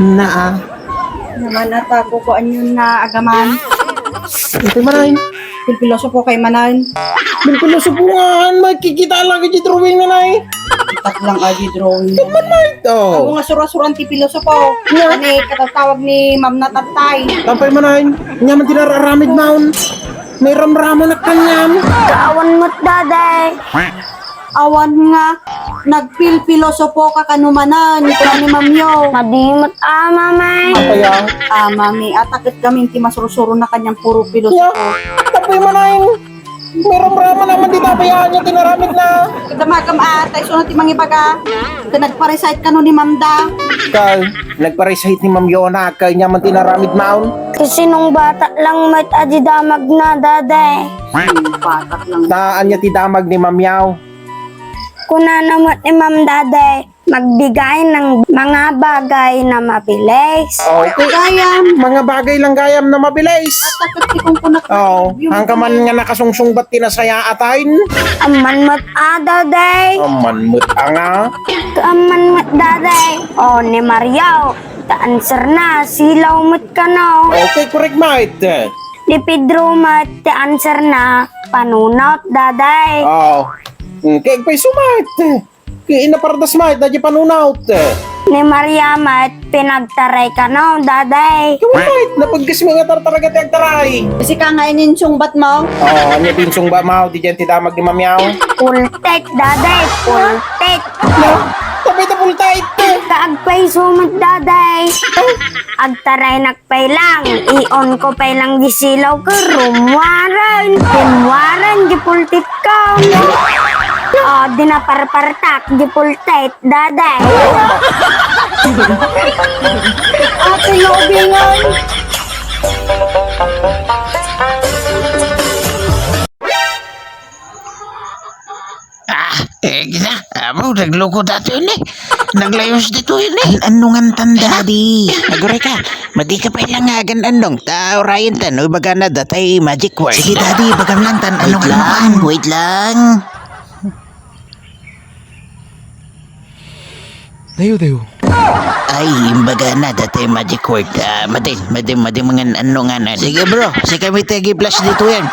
Na Naman ata kukuan yun na agaman. ito manay. Pilpiloso po kay manan. Bilpiloso po nga, makikita lang kay drawing na nay. Itak lang agi drawing. Ito. Ako nga surasuran ti piloso po. Ani katatawag ni Ma'am na tatay. Tampay manay. Nyaman tinararamid maun. May ramramo na kanyam. Kaawan mo't daday. Awan nga nagpilpiloso po ka kanumanan ni Ma'am Yo. Madimot mamay. Kaya, Mami, atakit kami ti masurusuro na kanyang puro piloso ya, po. tampay manay. May ramramo naman di tapayaan niya tinaramid na. Kadamagam atay sunod ti mangibaga. Nagpa-recite ka no ni Ma'am Da. Kal, nagparisahit ni Ma'am Yona kay nyaman tinaramid maun. Kasi nung bata lang may adidamag na daday. Batak lang. Taan niya tidamag ni Ma'am Yaw. Kuna naman ni Ma'am daday, magbigay ng mga bagay na mabilis. Okay. Gayam. Mga bagay lang gayam na mabilis. Atakit ti kung punak. Oo, hangka man nga nakasungsungbat tinasaya atain. Aman mo't daday. Aman mo't anga. Aman mo't daday. O ni Mariaw, ta-answer na, silaw mo't ka no. Okay, correct mate. Di Pedro mo't ta-answer na, panunot daday. Oo. Kaya pa'y sumate. Kaya inapardas mate, dadya panunaut. Ni Maria mo't pinagtaray ka no daday. Kaya mate, napagkas mga tartaragat yung taray. Kasi ka nga ininsong bat mo. Oo, anya pinsong ba mau, di dyan tidamag ni Ma'am Yaw. Full take daday, full take. Tapay na pultait. Kaagpay sumot daday. Agtaray nakpay lang. Ion ko pay lang gisilaw ko. Rumwaran. Rumwaran. Gipultit ka. O, dinaparpartak. Gipultit daday. Ate Lobingan. Gina, amo, nagloko dato yun eh. Naglayos dito yun eh. Anong tanda di? Agore ka, madi ka pa ilangagan anong. Ryan tan, o baga na datay magic word. Sige daddy, bagam lang tan, anong lang. Wait lang. Dayo. Ay, imbaga na datay magic word. Madi mga ano nga na. Sige bro, sige kami tagi plus dito yan.